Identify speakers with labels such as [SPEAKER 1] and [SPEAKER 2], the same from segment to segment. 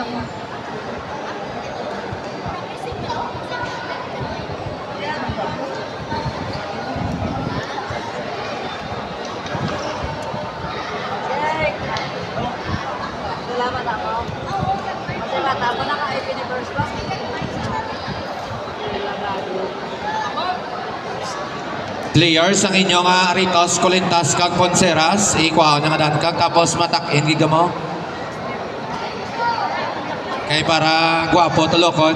[SPEAKER 1] Salamat ako. Kasi bata mo naka-IP ni first class.
[SPEAKER 2] Players ang inyong Ritos, Colintas, kag Ponceras. Ikuha na nga kag tapos matak-in giga mo. Kaya para guwapo tulokon.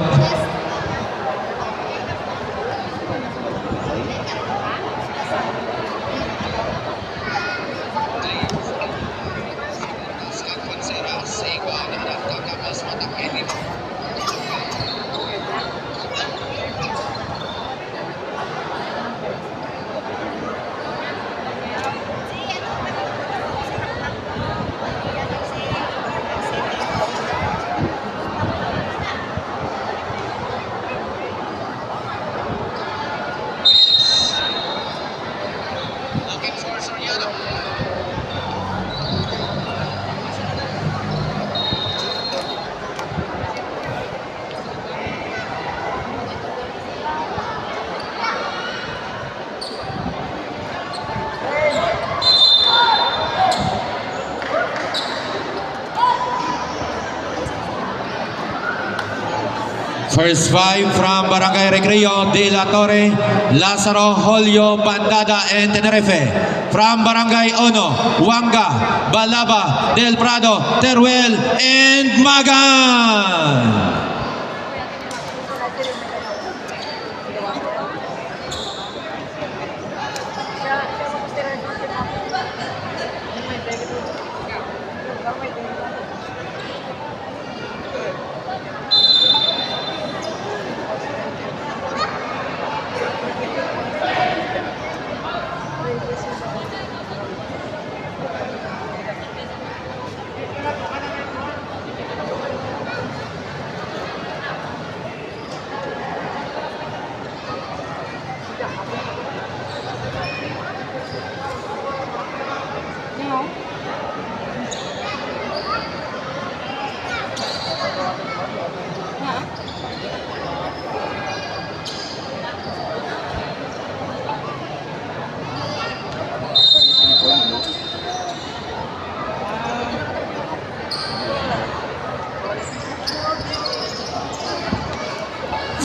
[SPEAKER 2] First five from Barangay Recreo de la Torre, Lazaro, Julio, Bandada, and Tenerife. From Barangay Ono, Wanga, Balaba, Del Prado, Teruel, and Magan.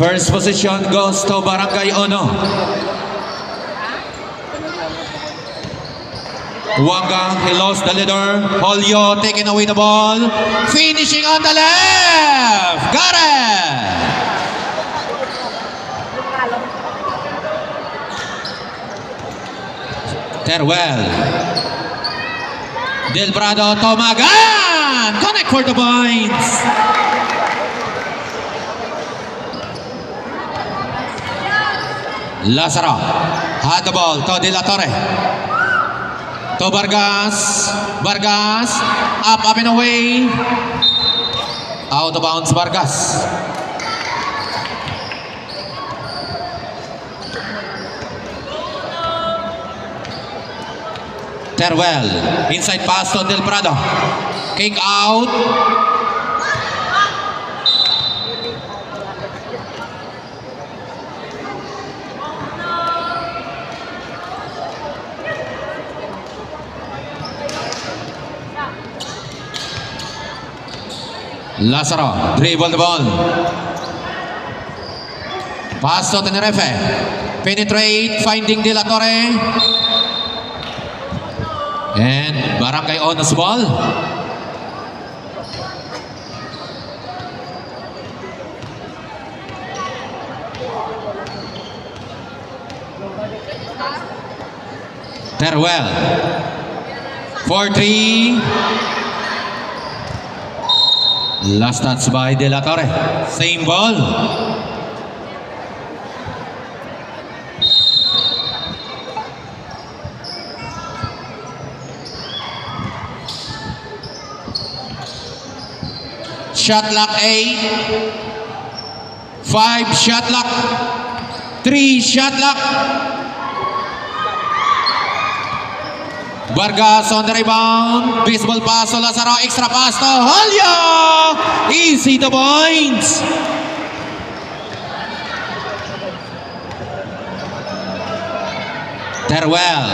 [SPEAKER 2] First position goes to Barangay Ono. Wanga, he lost the leader. Julio taking away the ball. Finishing on the left. Got it! Teruel. Del Prado, Tomagan. Connect for the points. Lazaro had the ball to De La Torre, to Vargas, up and away, out of bounds Vargas. Teruel, inside pass to Del Prado, kick out. Lazaro, dribble the ball. Pass to Tenerife. Penetrate, finding De La Torre. And Barangay Ono's ball. Teruel. 4-3. Last touch by De La Torre. Same ball. Shot clock 8. 5 shot clock. 3 shot clock. Vargas on the rebound. Baseball pass to Lazaro. Extra pass to Julio. Easy to points. Teruel.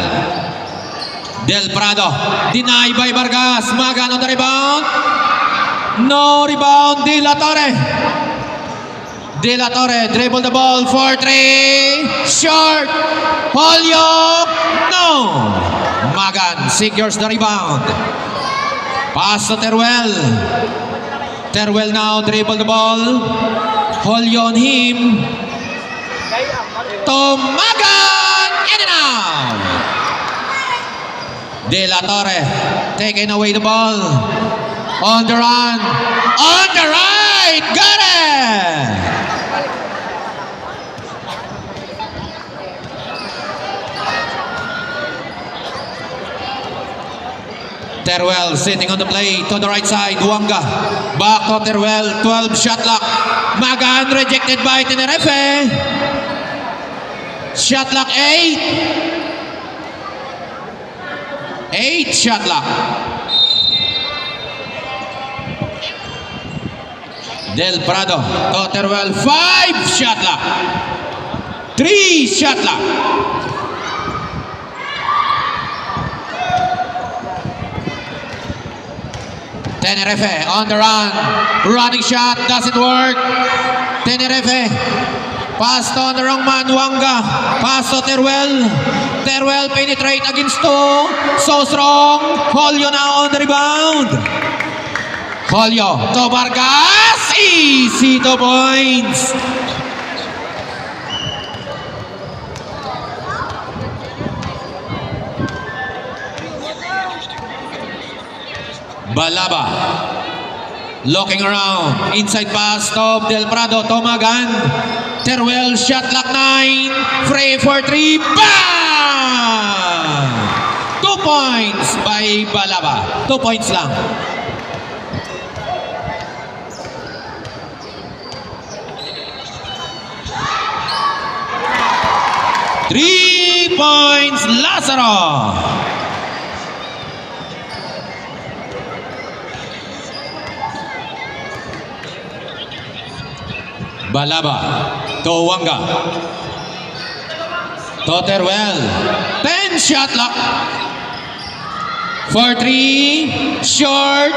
[SPEAKER 2] Del Prado. Denied by Vargas. Magan on the rebound. No rebound. De La Torre. De La Torre dribble the ball for 3. Short. Julio. No. Magan secures the rebound. Pass to Teruel. Teruel now dribble the ball. Julio on him. To Magan. In and out. De La Torre taking away the ball. On the run. On the right. Got it. Teruel sitting on the play to the right side. Wanga. Back to Teruel. 12 shot clock. Magan rejected by Tenerife. Shot clock 8. 8 shot clock. Del Prado to Teruel. 5 shot clock. 3 shot clock. Tenerife on the run. Running shot doesn't work. Tenerife. Pass to on the wrong man. Wanga. Pass to Teruel. Teruel penetrate against 2. So strong. Julio now on the rebound. Julio to Vargas. Easy to points. Balaba. Looking around. Inside pass to Del Prado to Magan. Teruel shot clock 9. Free for 3. Bang! 2 points by Balaba. 2 points lang. Three points, Lazaro. Balaba to Wanga to Teruel. 10 shot clock. For 3. Short.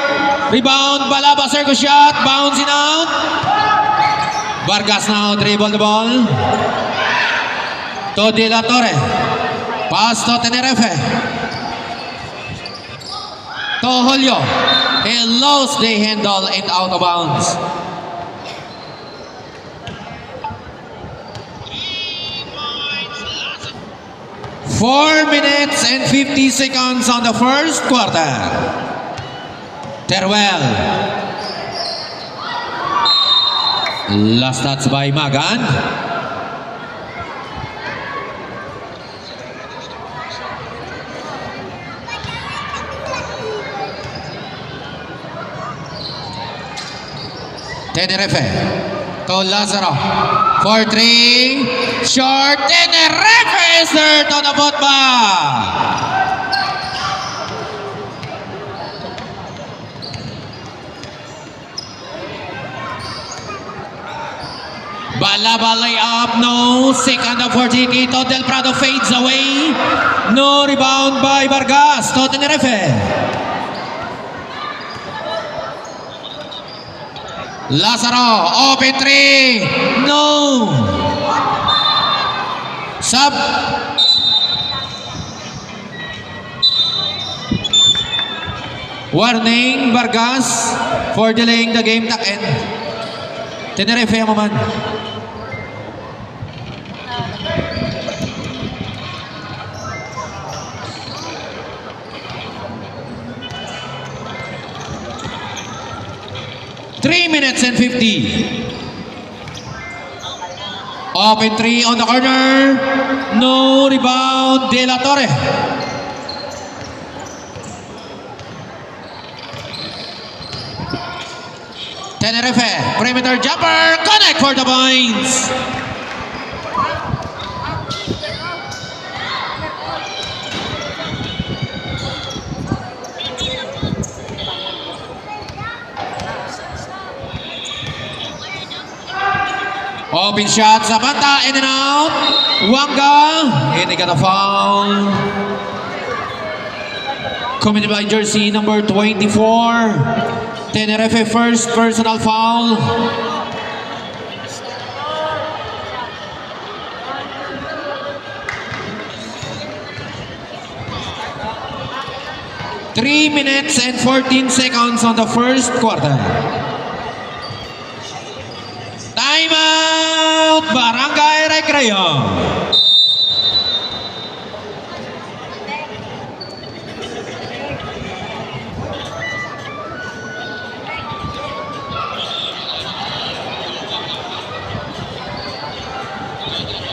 [SPEAKER 2] Rebound. Balaba circle shot. Bouncing out. Vargas now dribble the ball. To De La Torre. Pass to Tenerife. To Julio. He lost the handle and out of bounds. 4 minutes and 50 seconds on the first quarter. Teruel. Last touch by Magan. Tenerife to Lazaro for 3. Short. Tenerife is there to the football. Balaba layup, no. Second opportunity to Del Prado fades away. No rebound by Vargas to Tenerife. Lazaro, open 3. No. Sub. Warning, Vargas for delaying the game. Tuck end. Tenerife mo man. Three minutes and 50. Open 3 on the corner. No rebound. De La Torre. Tenerife. Perimeter jumper. Connect for the points. Open shot, Zapanta, in and out. Wanga, and he got a foul. Committed by jersey number 24. Tenerife first personal foul. Three minutes and 14 seconds on the first quarter. Timeout, Barangay Recreo.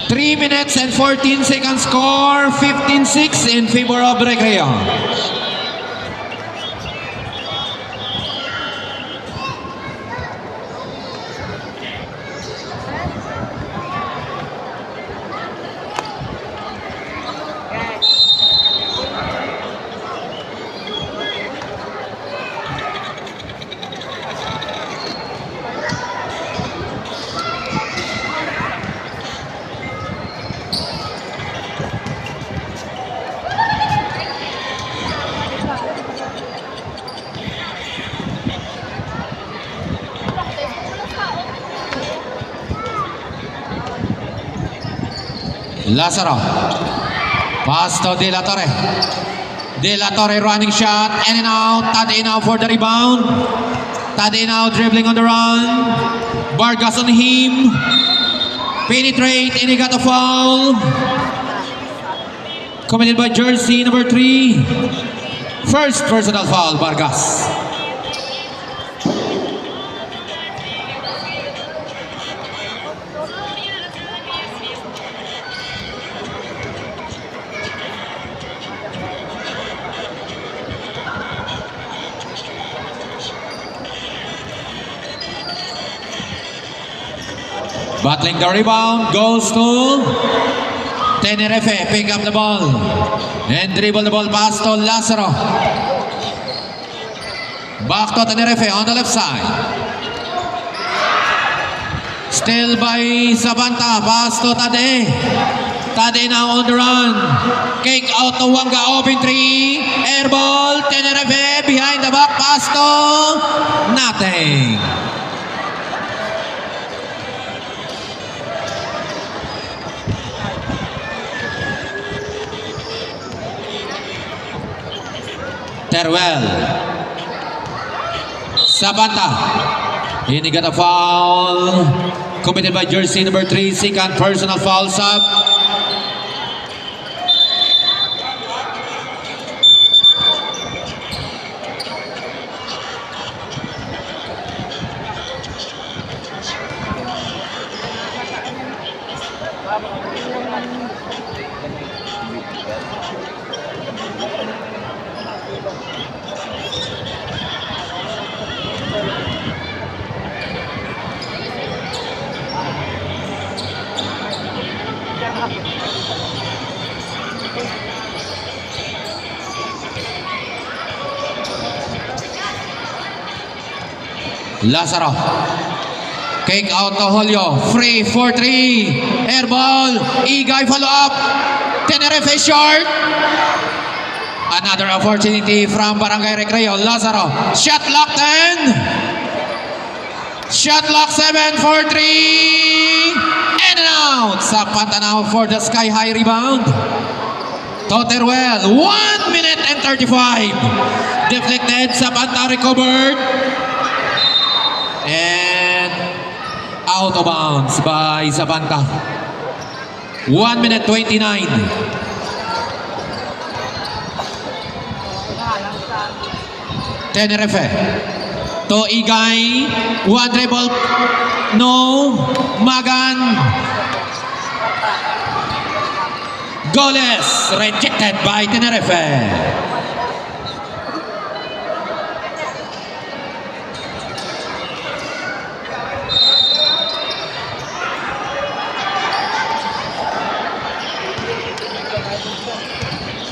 [SPEAKER 2] Three minutes and 14 seconds score, 15-6 in favor of Recreo. Lazaro. Pass to De La Torre. De La Torre running shot. In and out. Tade now for the rebound. Tade now dribbling on the run. Vargas on him. Penetrate and he got a foul. Committed by jersey number 3. First personal foul, Vargas. Battling the rebound, goes to Tenerife, pick up the ball and dribble the ball pass to Lazaro. Back to Tenerife on the left side. Still by Zapanta, pass to Tade. Tade now on the run. Kick out to Wanga, open 3. Air ball, Tenerife behind the back, pass to nothing. Teruel. Zapanta. He got a foul. Committed by jersey number 3. Second personal foul sub. Lazaro. Kick out to Julio. Free for 3. Air ball. Igay follow up. Tenerife short. Another opportunity from Barangay Recreo. Lazaro. Shot locked in. Shot lock 7 for 3. In and out. Zapanta now for the sky high rebound. To Teruel. 1 minute and 35. Deflected. Zapanta recovered. And out of bounds by Zapanta. 1 minute 29. Tenerife. To Igay. One dribble. No. Magan. Goalless. Rejected by Tenerife.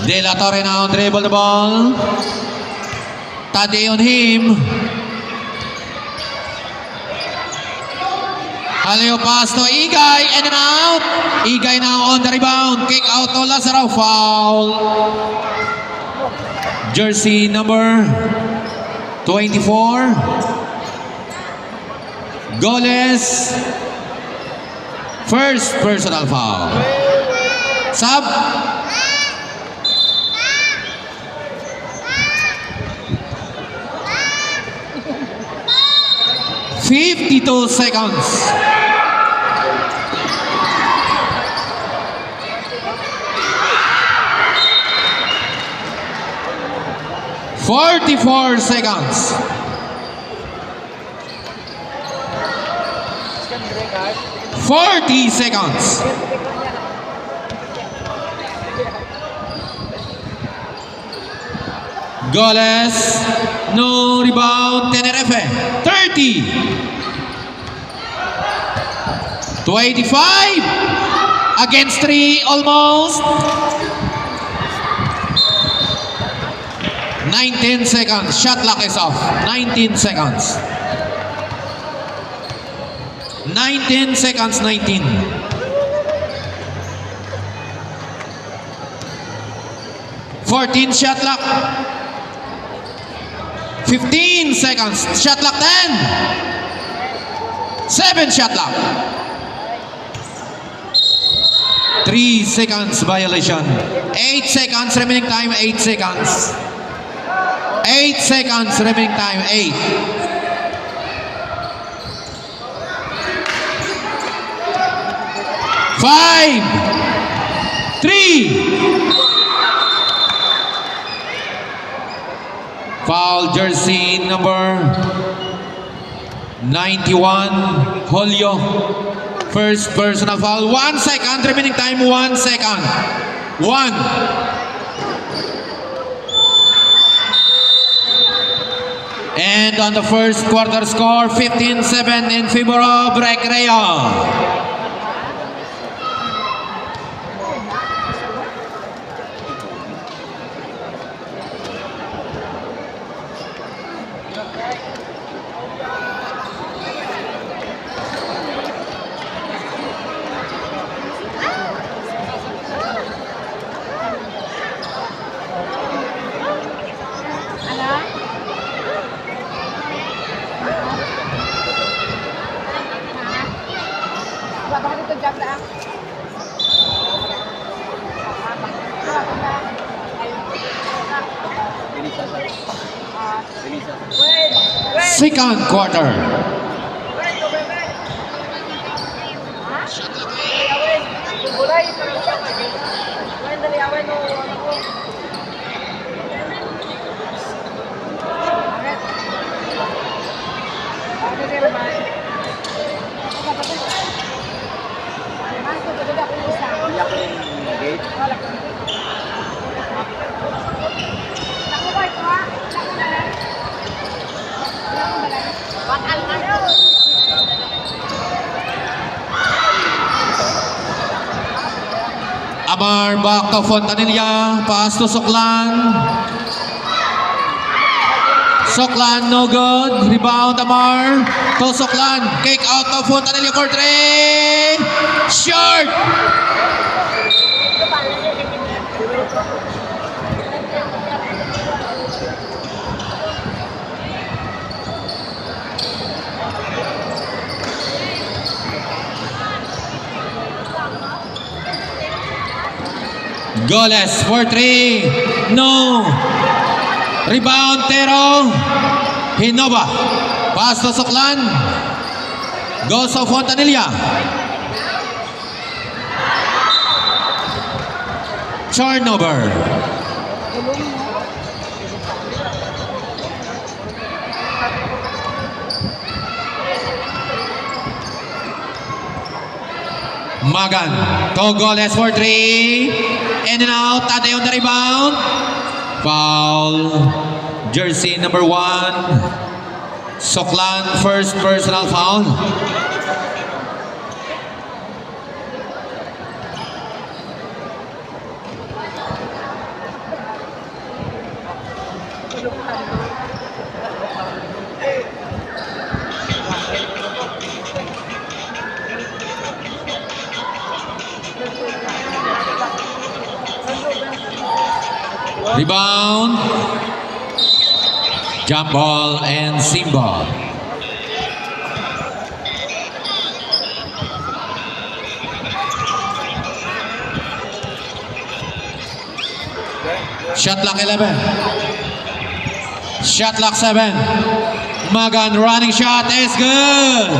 [SPEAKER 2] De La Torre now dribble the ball. Tade on him. Haleo pass to Igay, in and out. Igay now on the rebound. Kick out to Lazaro. Foul. Jersey number 24. Goles. First personal foul. Sub. "52 seconds. "44 seconds. 40 seconds. Goles, no rebound, Tenerife. 30. 25. Against 3, almost. 19 seconds. Shot clock is off. 19 seconds. 19 seconds, 19. "14 shot clock. 15 seconds. Shot clock 10. 7 shot clock. 3 seconds violation. 8 seconds remaining time. 8 seconds. 8 seconds remaining time. 8. Five, 3. Foul jersey number 91, Julio. First personal foul. 1 second remaining time. 1 second. 1. And on the first quarter score, 15-7 in favor of Recreo. Second quarter. Amar back to Fontanilla. Pass to Soklan. Soklan no good. Rebound Amar to Soklan. Kick out to Fontanilla for 3. Short. Goles for 3. No. Rebound Tero. Hinova. Pass to Soklan. Goes to Fontanilla. Turnover. Magan. To Goles for 3. In and out. Tate on the rebound. Foul. Jersey number 1. Soklan, first personal foul. Rebound. Jump ball and seam ball. Shot clock 11. Shot clock 7. Magan running shot is good.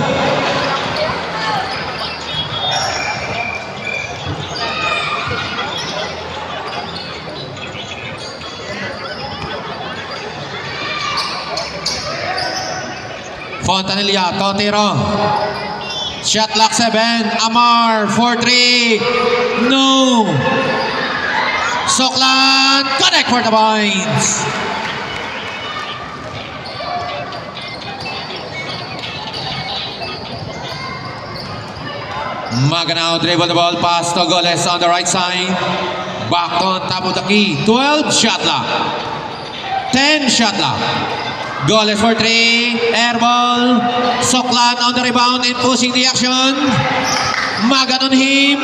[SPEAKER 2] Fontanilla, Totiro. Shot clock 7. Amar, 4-3. No. Soklan, connect for the points. Maganao dribble the ball past Togoles on the right side. Back on top of the key. 12 shot lock. 10 shot lock. Goles for 3. Air ball. Soklan on the rebound and pushing the action. Magan on him.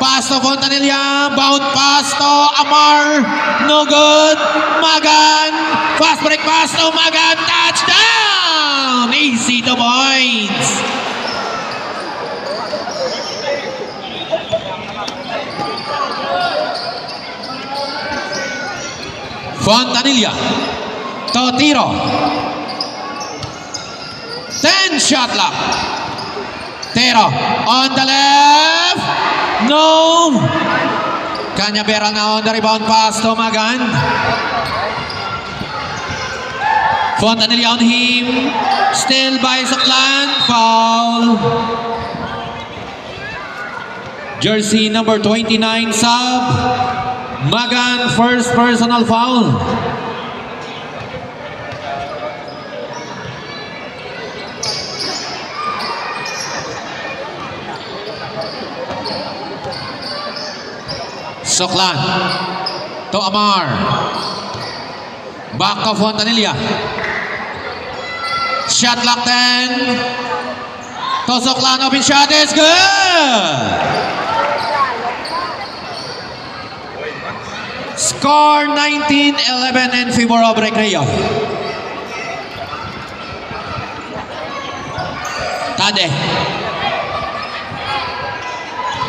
[SPEAKER 2] Pass to Fontanilla. Bound pass to Amar. No good. Magan. Fast break pass to Magan. Touchdown. Easy to points. Fontanilla. Totiro. 10 shot lock. Tero on the left. No. Cañaveral na on the rebound pass to Magan. Fontanilla on him. Still by Soklan. Foul. Jersey number 29 sub. Magan first personal foul. Soklan to Amar. Back to Fontanilla. Shot clock 10. To Soklan, open shot is good. Score 19-11 in favor of Recreo. Tade.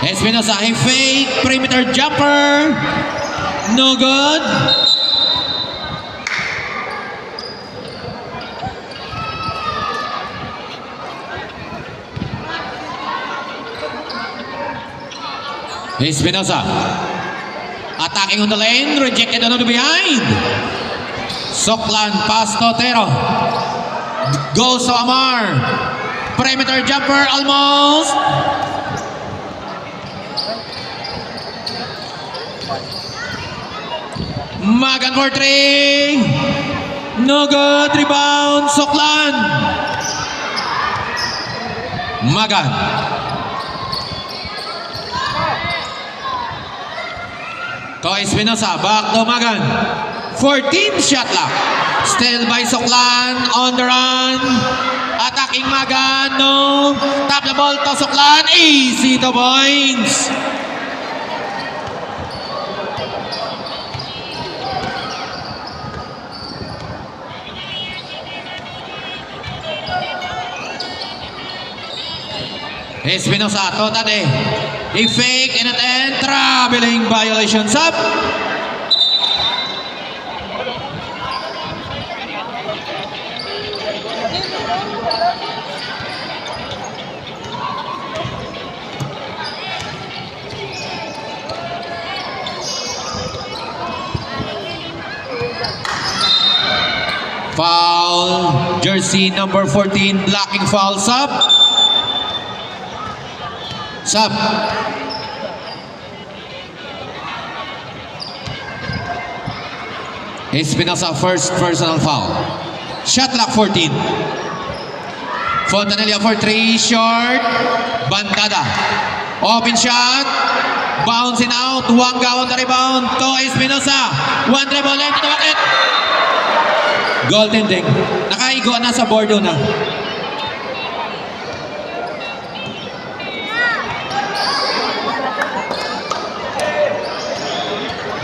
[SPEAKER 2] Espinosa, a fake perimeter jumper. No good. Espinosa. Attacking on the lane. Rejected on the behind. Soklan, pass to Tero. Goes to Amar. Perimeter jumper almost. Magan for 3. No good. Rebound. Soklan. Magan. To Espinosa. Back to Magan. 14 shot lock. Still by Soklan. On the run. Attacking Magan. No. Tap the ball to Soklan. Easy to points. Espinosa, Totade. A fake and an end. Traveling violation sub. Foul. Jersey number 14 blocking foul sub. Sub. Espinosa first personal foul. Shot clock 14. Fontanilla for 3. Short. Bandada. Open shot. Bouncing out. Wanga on the rebound. To Espinosa. One dribble left to the bucket. Golden Ding. Nakaigo na sa bordo na.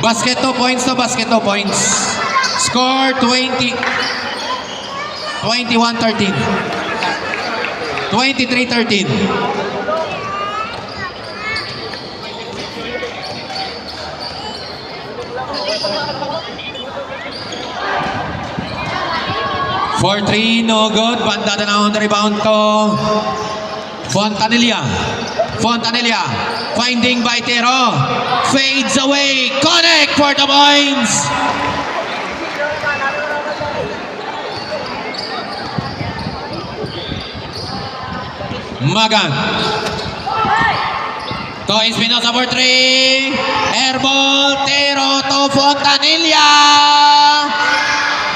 [SPEAKER 2] Basket 2 points to basket 2 points. Score 21-13. 23-13. For 3, no good. Bandada na on the rebound to Fontanilla. Fontanilla finding Baitero. Fades away. Connect for the points. Magan. To Espinosa for 3. Airball. Tero to Fontanilla.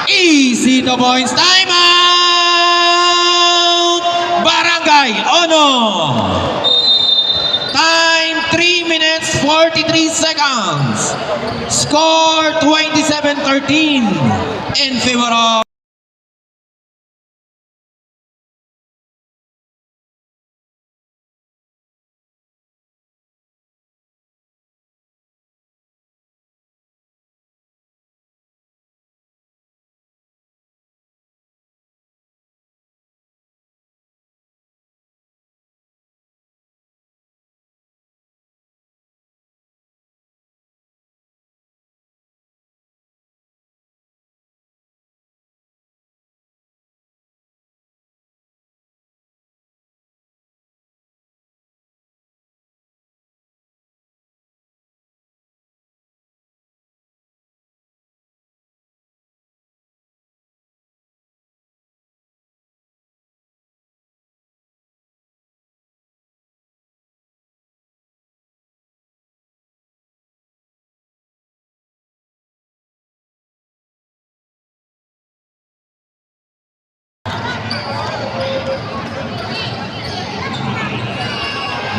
[SPEAKER 2] Easy 2 points. Time out. Barangay Ono. Time 3 minutes 43 seconds. Score 27-13 in favor of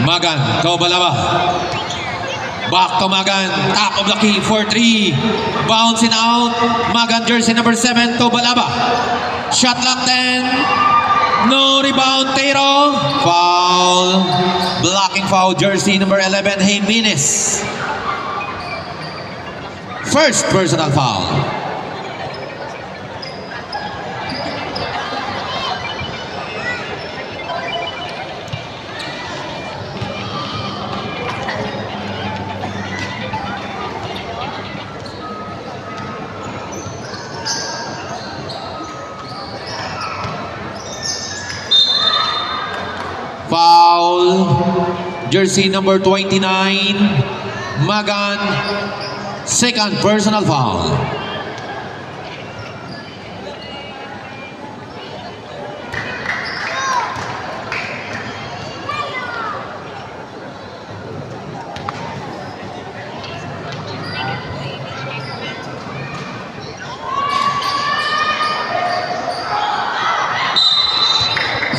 [SPEAKER 2] Magan to Balaba. Back to Magan. Top of the key for 3. Bouncing out. Magan jersey number 7 to Balaba. Shot clock 10. No rebound. Tero. Foul. Blocking foul. Jersey number 11 Jimenez. First personal foul. Foul. Jersey number 29. Magan. Second personal foul.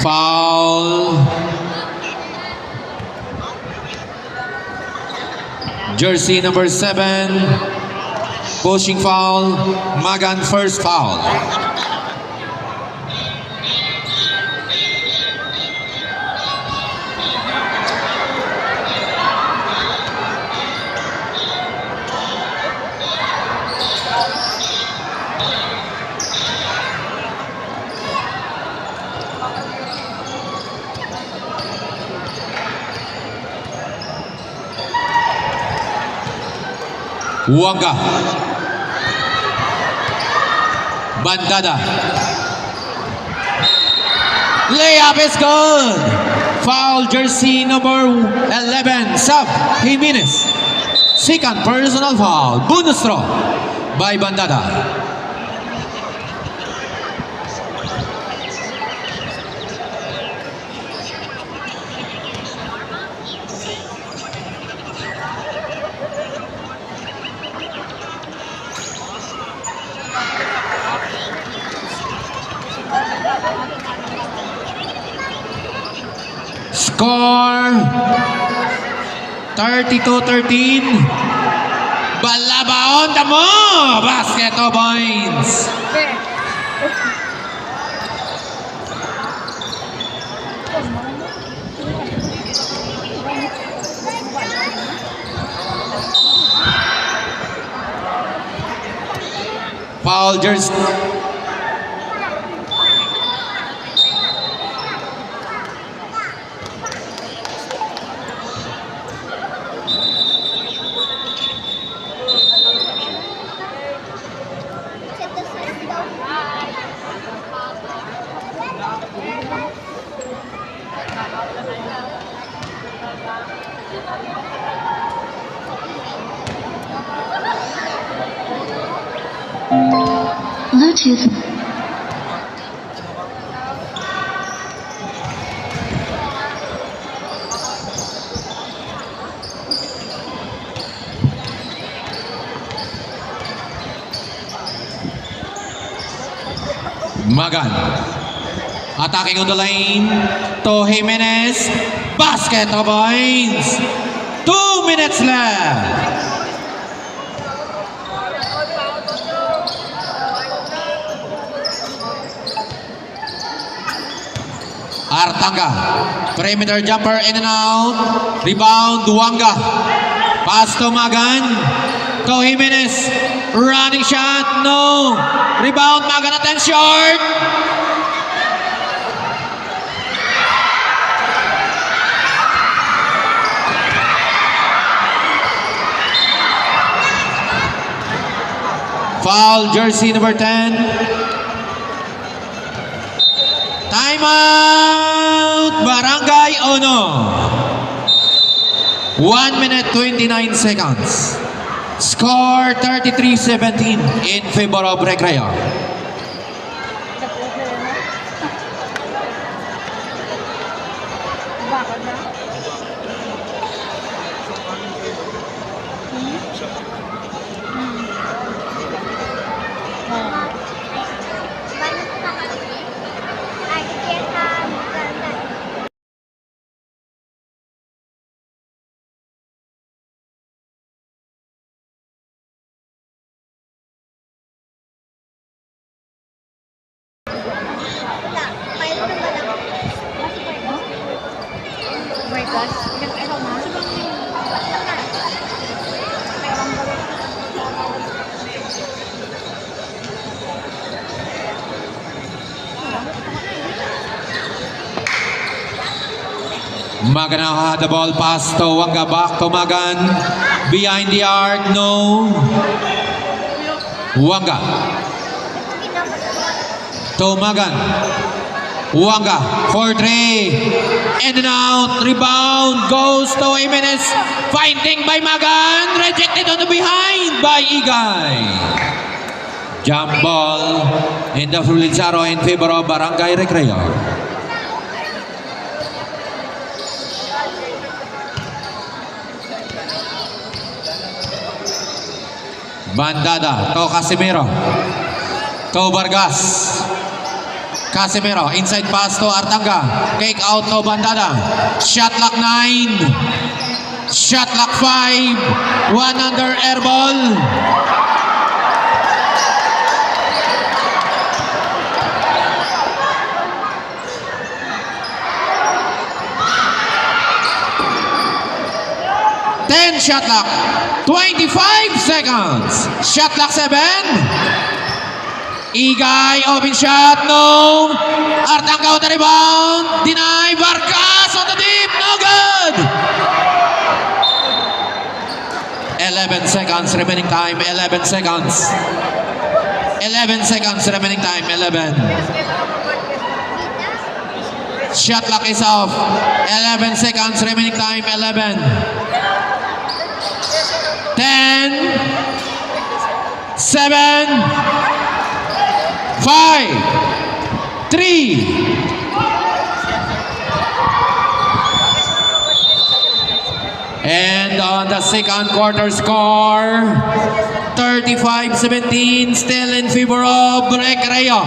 [SPEAKER 2] Foul. Jersey number 7. Pushing foul. Magan first foul. Wanga. Bandada. Layup is good. Foul jersey number 11, Sub Jimenez. Second personal foul. Bonus throw by Bandada. Score 32-13. Balaba on the move. Basket 2 points. Foul jersey.
[SPEAKER 3] Bluetooth.
[SPEAKER 2] Magan. Attacking on the lane to Jimenez. Basket of points. 2 minutes left. Artanga. Perimeter jumper in and out. Rebound Wanga. Pass to Magan. To Jimenez. Running shot. No. Rebound Magan at 10 short. Foul jersey number 10. Timeout Barangay Ono. 1 minute 29 seconds. Score 33-17 in favor of Recreo.
[SPEAKER 1] Bakit na? Oh my gosh. Ikaw na?
[SPEAKER 2] Magan now had the ball pass to Wanga, back to Magan. Behind the arc, no. Wanga. To Magan. Wanga for 3. In and out. Rebound goes to Jimenez. Finding by Magan. Rejected on the behind by Igay. Jump ball in the Frulitzaro in favor of Barangay Recreo. Bandada to Casimiro. To Vargas. Casimiro, inside pass to Artanga. Kick out to Bandada. Shot clock 9. Shot clock 5. 1 under air ball. Shot clock 25 seconds. Shot clock 7. Igay, open shot, no. Artanga with the rebound. Deny, Vargas on the deep, no good. 11 seconds remaining time, 11 seconds. 11 seconds remaining time, 11. Shot clock is off. 11 seconds remaining time, 11. 10, 7, 5, 3. And on the second quarter score, 35-17, still in favor of Recreo.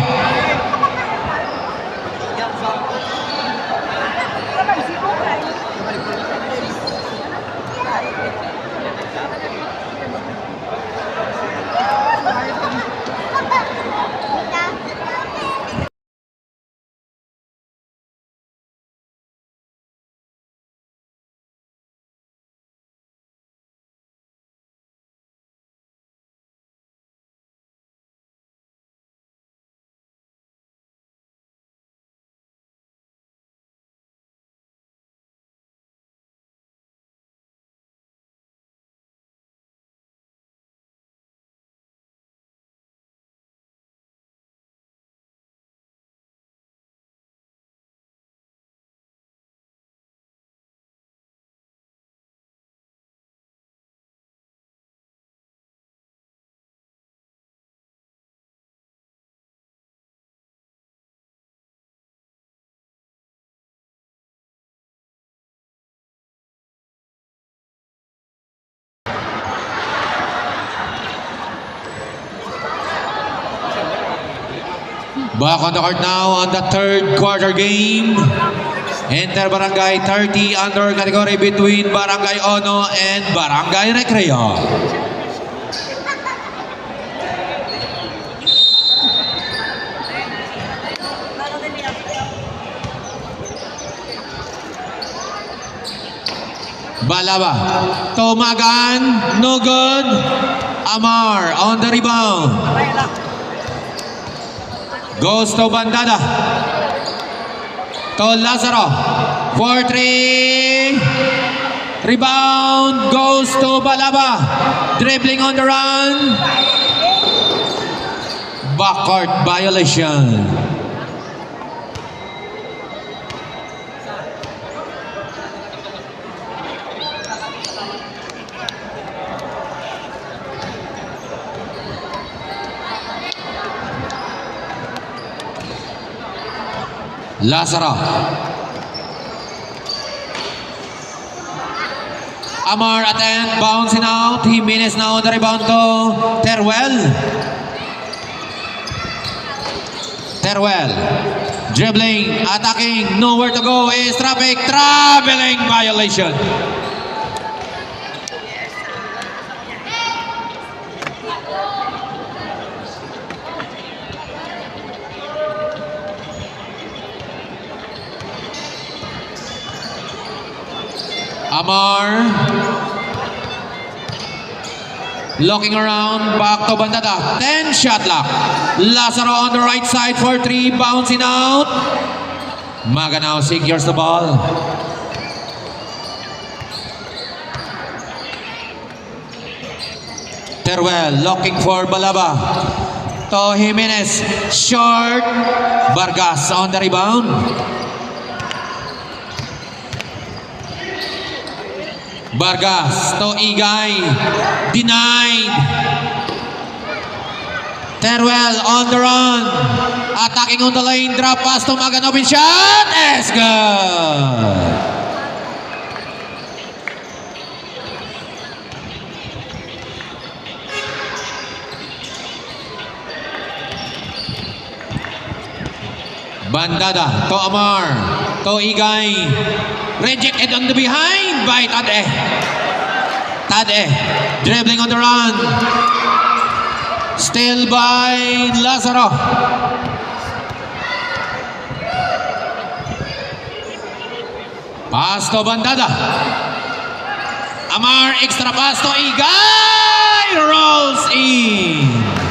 [SPEAKER 2] Back on the court now on the third quarter game. Inter-Barangay 30 under category between Barangay Ono and Barangay Recreo. Balaba, Tumagan, no good. Amar on the rebound. Goes to Bandada. To Lazaro. 4-3. Rebound goes to Balaba. Dribbling on the run. Backcourt violation. Lazaro. Amar attempt, bouncing out. Jimenez now on the rebound to Teruel. Teruel. Dribbling, attacking, nowhere to go is traffic. Traveling violation. Amar looking around, back to Bandada. 10 shot clock. Lazaro on the right side for 3, bouncing out. Maga now secures the ball. Teruel looking for Balaba. To Jimenez, short. Vargas on the rebound. Vargas to Igay, denied. Teruel on the run, attacking on the lane, drop pass to Magan, open shot, is good. Bandada to Amar, to Igay, rejected on the behind by Tade. Tade dribbling on the run. Still by Lazaro. Pass to Bandada. Amar extra pass to Igay. Rolls in.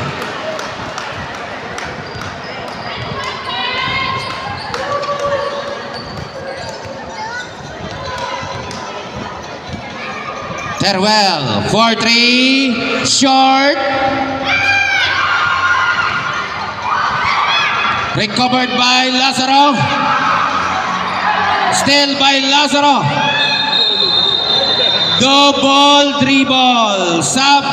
[SPEAKER 2] Teruel, 4-3, short. Recovered by Lazaro. Still by Lazaro. Double dribble, sub.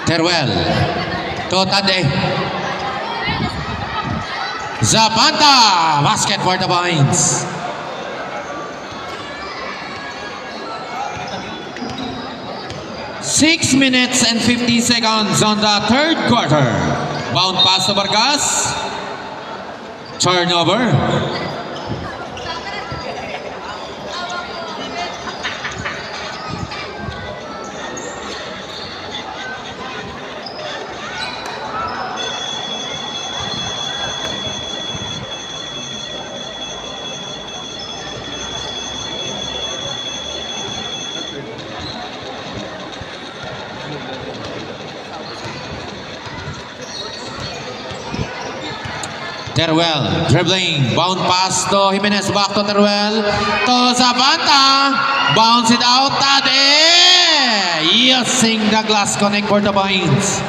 [SPEAKER 2] Teruel to Tade. Zapanta, basket for the points. Six minutes and 50 seconds on the third quarter. Bound pass to Vargas. Turnover. Teruel dribbling, bound pass to Jimenez, back to Teruel, to Zapanta, bounce it out, Tade, using the glass connect for the points.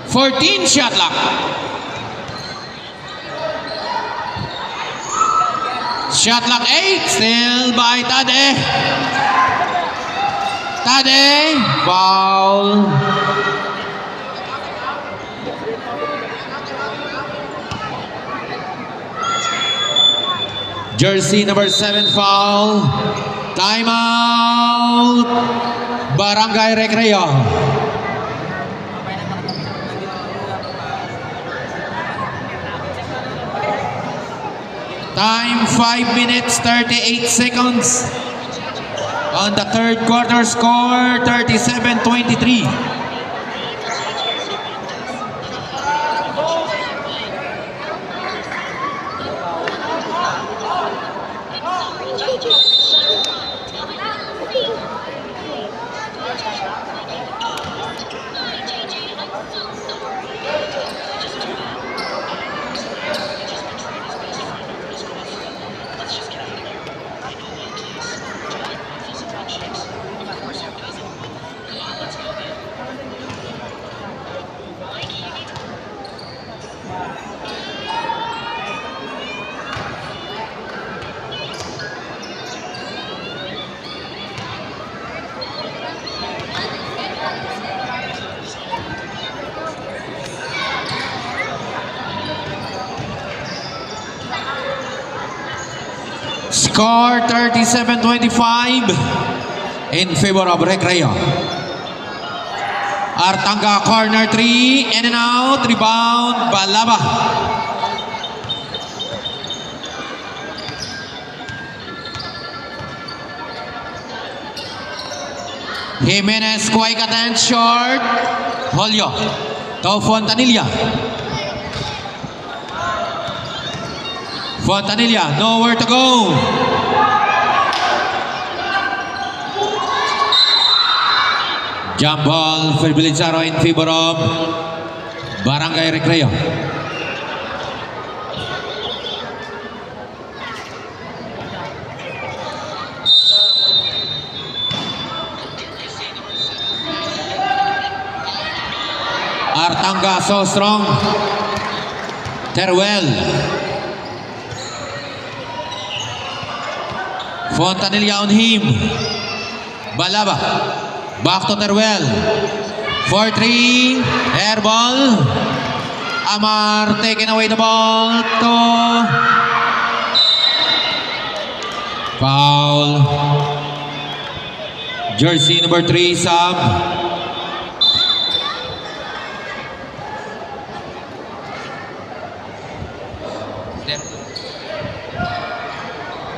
[SPEAKER 2] .14 shot clock. Shot clock 8. Still by Tade. Tade. Foul. Jersey number 7 foul. Timeout. Barangay Recreo. Time 5 minutes 38 seconds. On the third quarter score 37-23. Score 37-25 in favor of Recreo. Artanga corner 3, in and out, rebound, Balaba. Jimenez, quick attempt, short. Holyo to Fontanilla. Fontanilla, nowhere to go. Jump ball for Bilizarro in favor of Barangay Recreo. Artanga so strong. Teruel. Fontanilla on him. Balaba. Back to Teruel. 4-3. Air ball. Amar taking away the ball to foul. Jersey number 3 sub.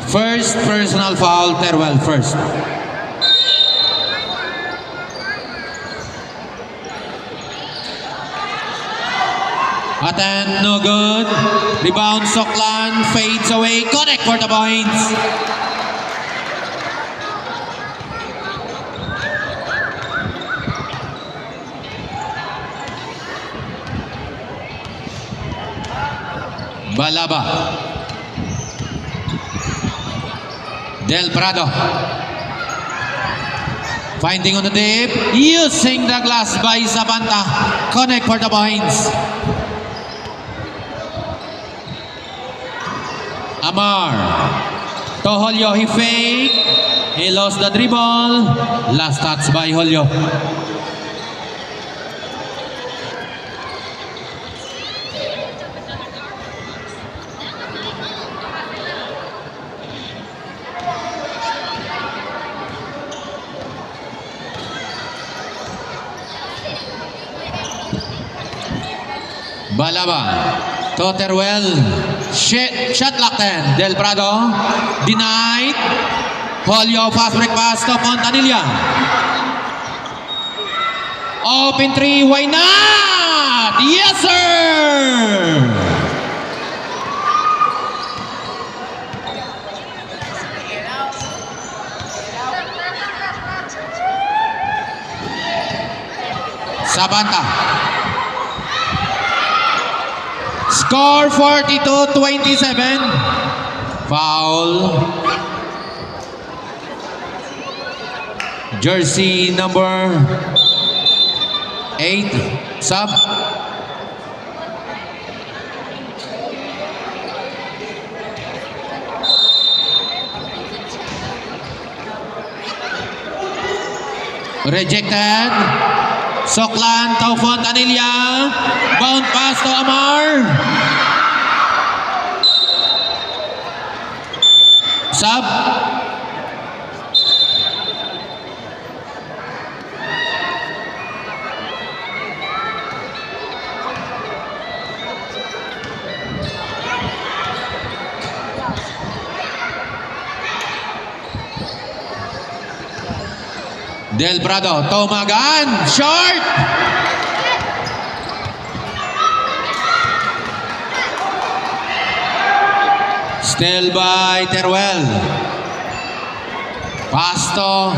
[SPEAKER 2] First personal foul, Teruel first. Attempt, no good. Rebound, Soklan, fades away. Connect for the points. Balaba. Del Prado. Finding on the deep. Using the glass by Zabanta. Connect for the points. Amar. To Holyo, he fake. He lost the dribble. Last touch by Holyo. Balaba to Teruel. Shot clock 10. Del Prado. Denied. Holyo fast break pass to Fontanilla. Open 3. Why not? Yes, sir! Sabanta. Score 42-27. Foul. Jersey number 8. Sub. Rejected. Soklan, Tau Fontanilla. Bound pass to Amar. Sub. Del Prado, Tomagan, short! Still by Teruel. Pasto,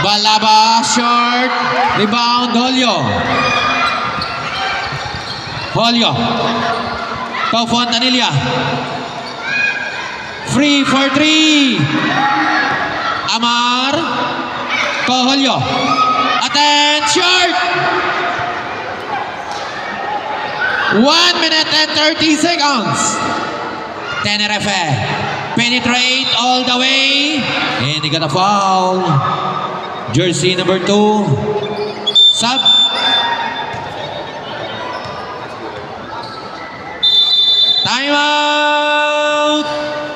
[SPEAKER 2] Balaba, short, rebound, Holyo. Holyo, Tau Fontanilla. Free for three. Amar, Holyo. Attention! 1 minute and 30 seconds. Tenerife penetrate all the way. And he got a foul. Jersey number 2. Sub. Timeout.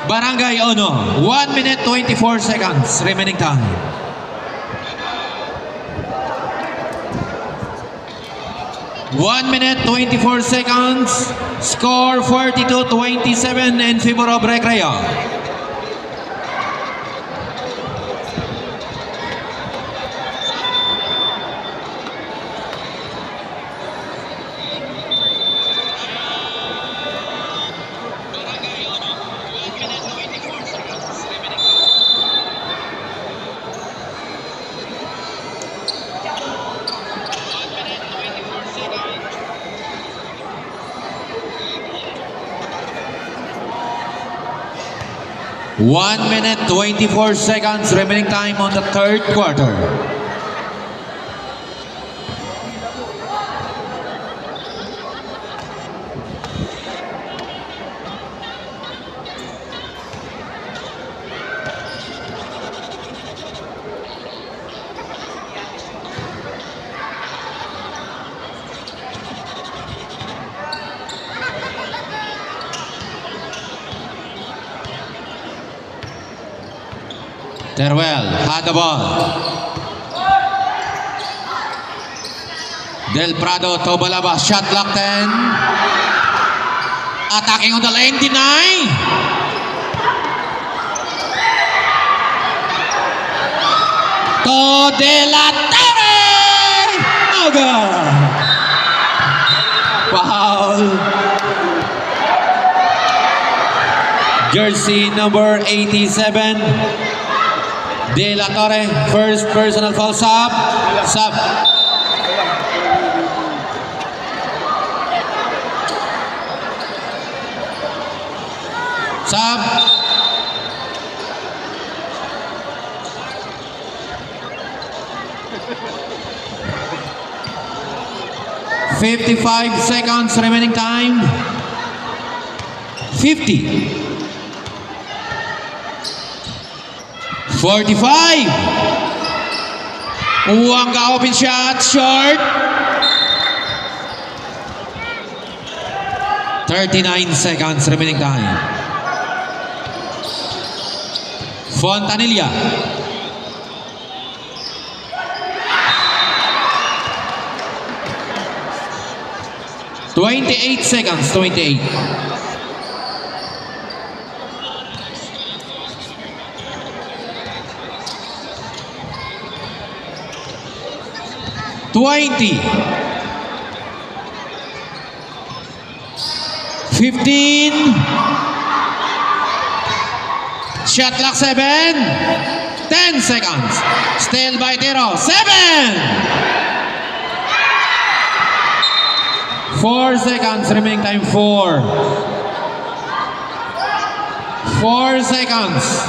[SPEAKER 2] Barangay Ono. 1 minute 24 seconds remaining time. One minute, 24 seconds. Score 42-27 in favor of Recreo. One minute, 24 seconds remaining time on the third quarter. Teruel had the ball. Del Prado to Balaba, shot clock 10. Attacking on the lane, deny. To De La Torre. Aga. Foul. Jersey number 87. De La Torre, first personal foul. Sub. Sub. Sub. $55 seconds remaining time. 50. 45. Wanga open shot, short. 39 seconds remaining time. Fontanilla. $28 seconds, 28. $20. 15. Shot clock 7. 10 seconds. Still by Tiro. 7. 4 seconds remaining time. 4. 4 seconds.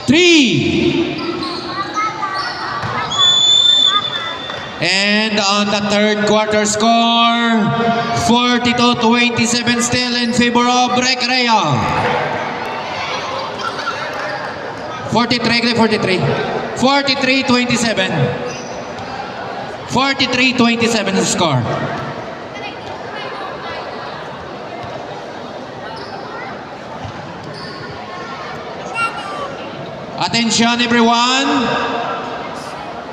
[SPEAKER 2] 3. And on the third quarter score, 42-27 still in favor of Recreo. 43, 43. 43-27. 43-27 is the score. Attention everyone.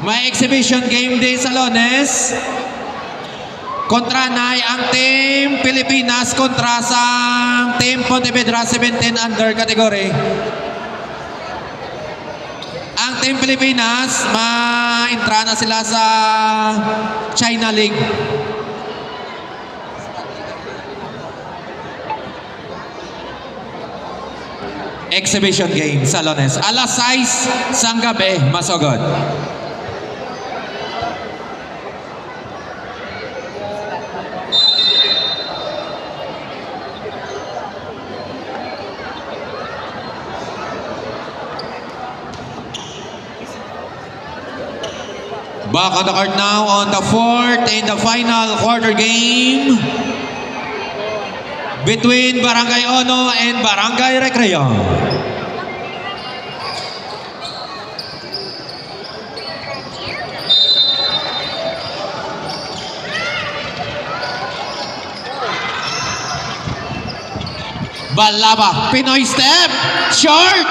[SPEAKER 2] May exhibition game day sa Lunes. Kontra na ang Team Pilipinas kontra sa Team Pontevedra 17 under category. Ang Team Pilipinas, ma-intra na sila sa China League. Exhibition game sa Lunes. Alas 6 sang gabi, masugod. Back on the court now on the fourth and the final quarter game between Barangay Ono and Barangay Recreo. Balaba, Pinoy step, short!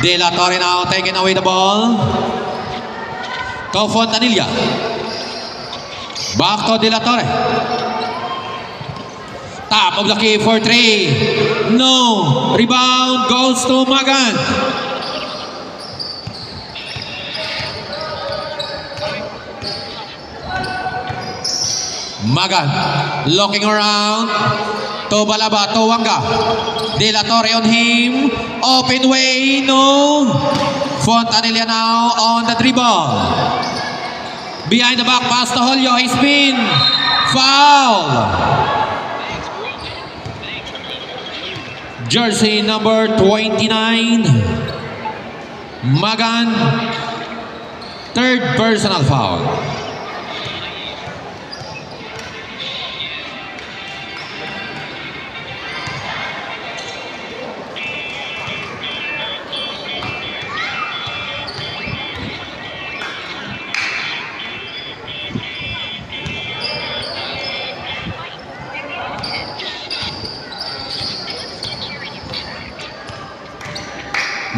[SPEAKER 2] De La Torre now taking away the ball. To Fontanilla. Back to De La Torre. Top of the key for three. No. Rebound goes to Magan. Magan looking around. To Balaba, to Wanga. De La Torre on him. Open way, no. Fontanilla now on the dribble. Behind the back pass to Julio. He spin. Foul. Jersey number 29. Magan. Third personal foul.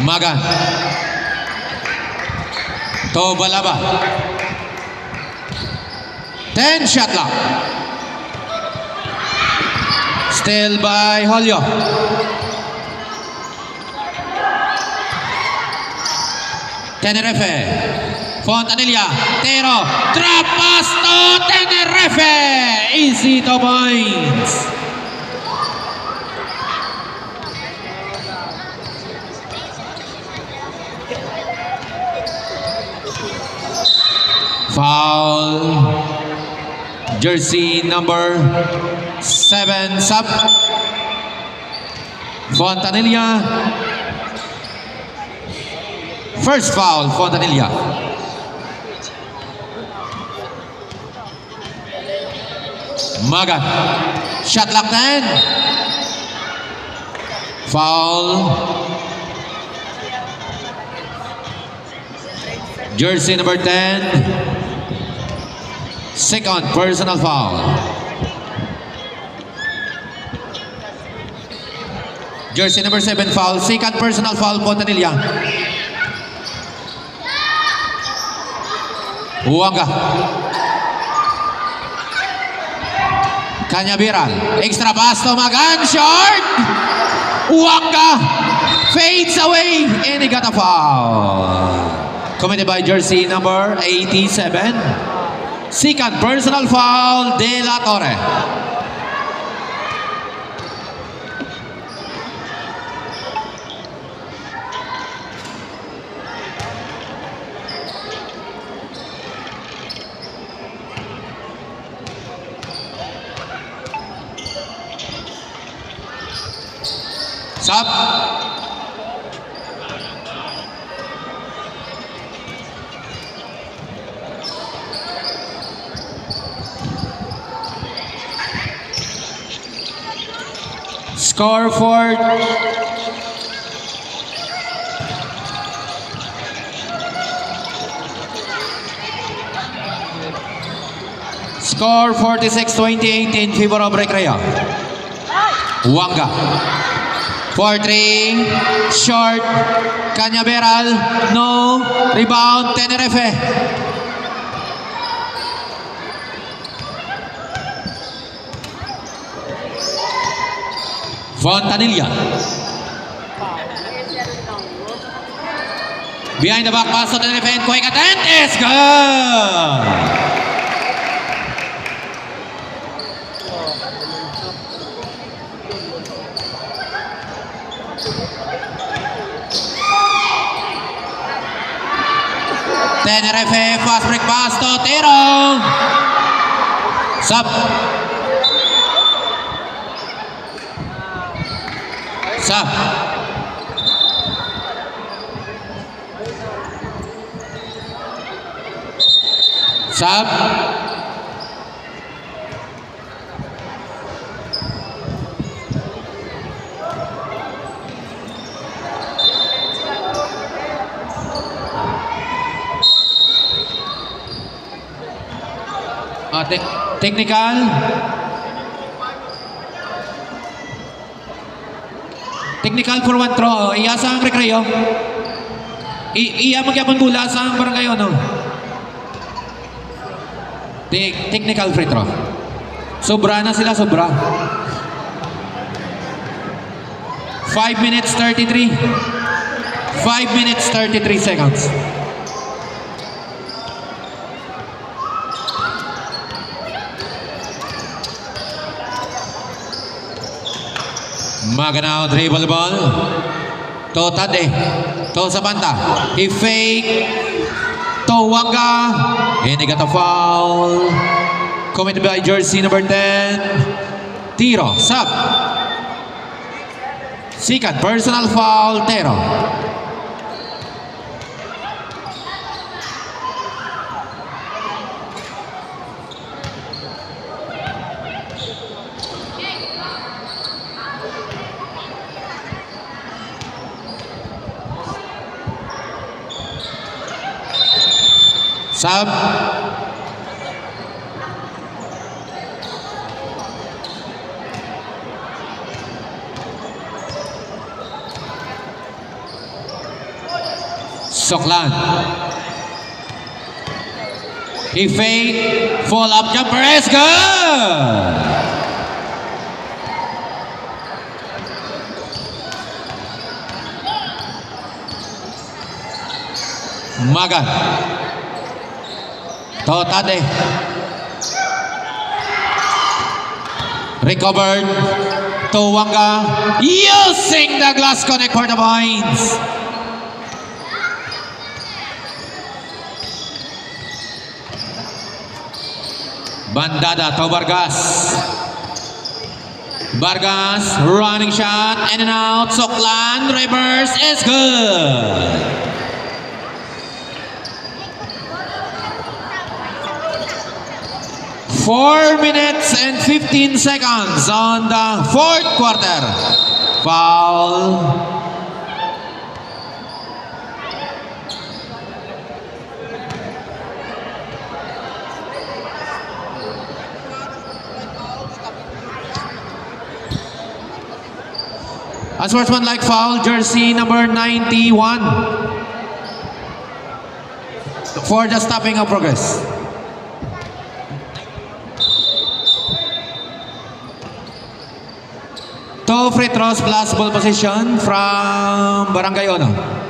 [SPEAKER 2] Magan. To Balaba. 10 shot clock. Still by Julio. Tenerife. Fontanilla. Tero. Trap pass to Tenerife. Easy 2 points. Foul. Jersey number 7 sub. Fontanilla. First foul, Fontanilla. Magan. Shot clock 10. Foul. Jersey number 10. Second personal foul. Jersey number 7 foul. Second personal foul, Fontanilla. Wanga. Cañaveral. Extra pass to Magan. Short. Wanga. Fades away. And he got a foul. Committed by Jersey number 87. Second personal foul, De La Torre. Sub. Score for Score 46-28 in favor of Recreo. Wanga. 4-3. Short. Cañaveral. No. Rebound. Tenerife. Fontanilla. Behind the back pass to Tenerife and quick attempt is good. Tenerife fast break pass to Tiro. Sub. Sub. Sub. Technical. Technical for one throw. Iya sa ang Recreo. Iya magyapon gula sa ang barangay ano. Technical free throw. Sobra na sila, sobra. 5 minutes 33. 5 minutes 33 seconds. Maganaw dribble ball to Tade to Sabanta. He fake to Wanga and he got a foul committed by jersey number 10 Tiro. Sub. Second personal foul Tiro. Sub. Soklan. He fake. Fall up jumper is good. Magan. To Tade. Recovered to Wanga. Using the glass connect for the points. Bandada to Vargas. Vargas running shot in and out. Soklan reverse is good. 4 minutes and 15 seconds on the fourth quarter. Foul. A sportsmanlike foul, jersey number 91 for the stopping of progress. Two free throws plus ball position from Barangay Ono.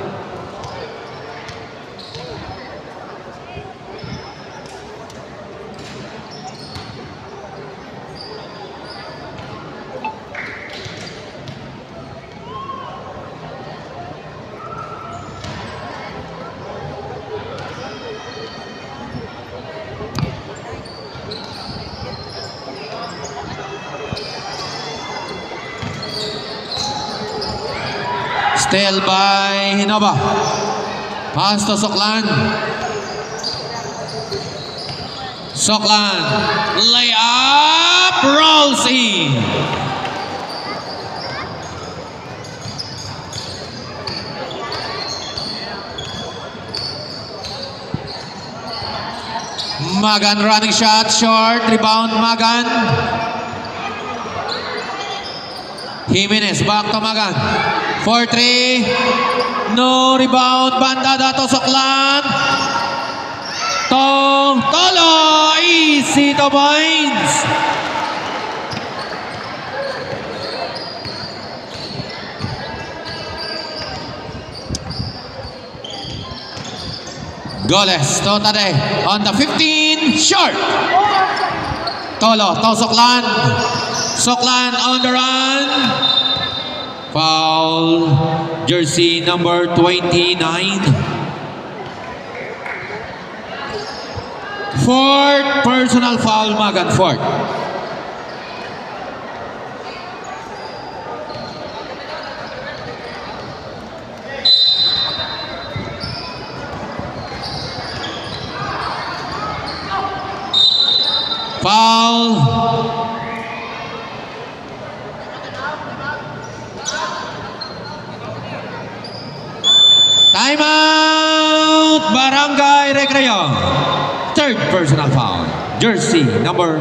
[SPEAKER 2] Still by Hinova. Pass to Soklan. Soklan. Layup. Rolls in. Magan running shot, short, rebound Magan. Jimenez back to Magan. 4-3. No rebound, Bandada to Soklan. Tolo, easy to points. Goles to Tade on the 15, short. Tolo to Soklan. Soklan on the run. Foul, jersey number 29. Fourth personal foul, Magan Fort. Foul. Timeout, Barangay Recreo. Third personal foul. Jersey number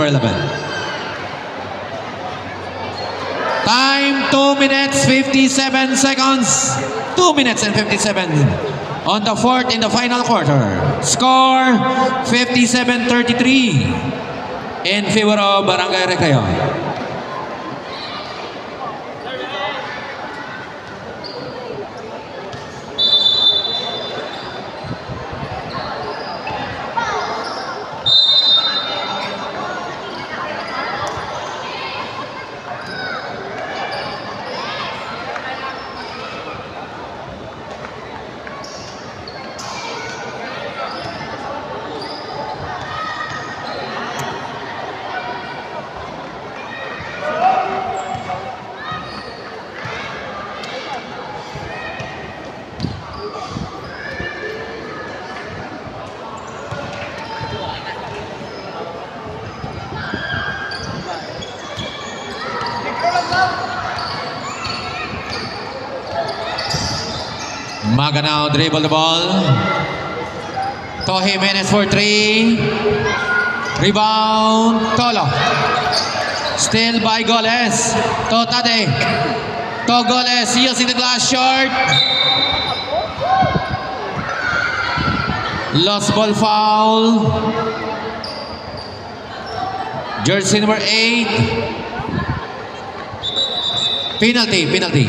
[SPEAKER 2] 11. Time 2 minutes 57 seconds. 2 minutes and 57 on the fourth in the final quarter. Score 57-33 in favor of Barangay Recreo. Maga now dribble the ball. To Jimenez for 3. Rebound, Tolo. Still by Goles. To Tade. To Goles using the glass short. Lost ball foul. Jersey number 8. Penalty.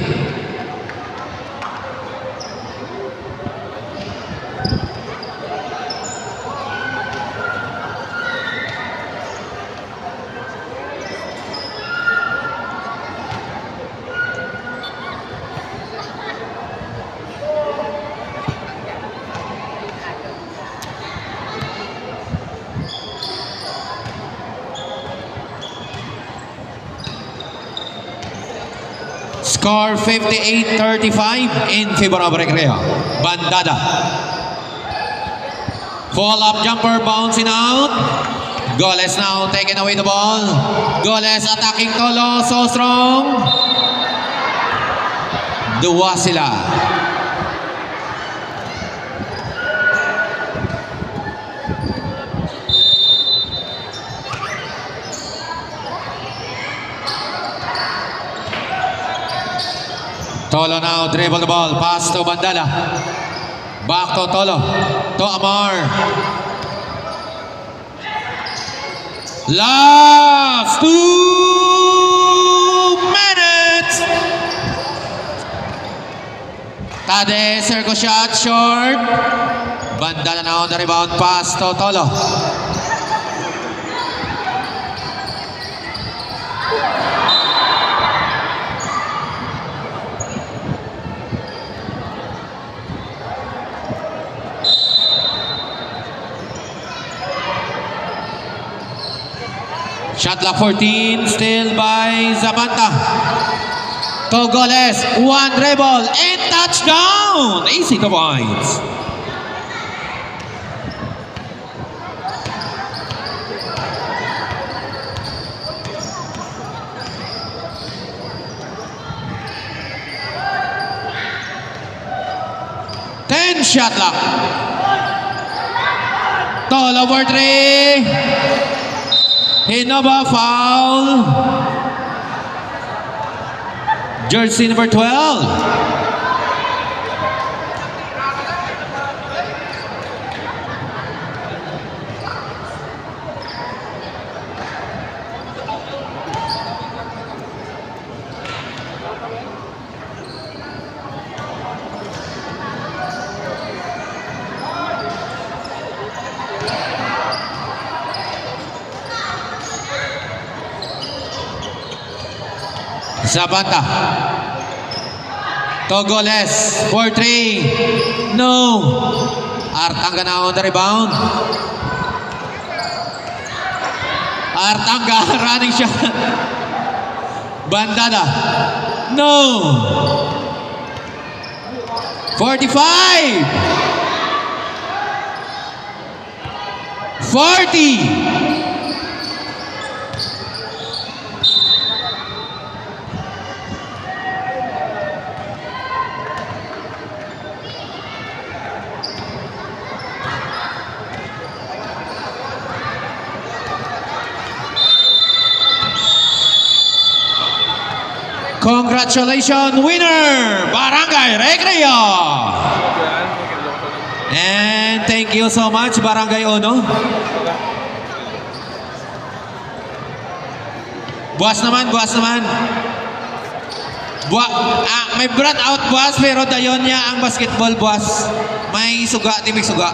[SPEAKER 2] Score 58-35 in favor of Recreo. Bandada. Fall-up jumper bouncing out. Goles now taking away the ball. Goles attacking Tolo. So strong. Duwa sila. Tolo now dribble the ball. Pass to Bandada. Back to Tolo. To Amar. Last 2 minutes. Tade, circle shot, short. Bandada now on the rebound. Pass to Tolo. Shot clock 14, still by Zamanta. To Goles, 1 dribble and touchdown! Easy to points. Shot clock. Tall over 3. Hinaba foul. Jersey number 12. Zabata. Togoles for 3. No. Artanga na on the rebound. Artanga running shot. Bandada. No. 45. 40. Congratulations, winner, Barangay Recreo! And thank you so much, Barangay Ono. Buwas naman. May brand out buwas, pero dayon niya ang basketball buwas. May suga, timig suga.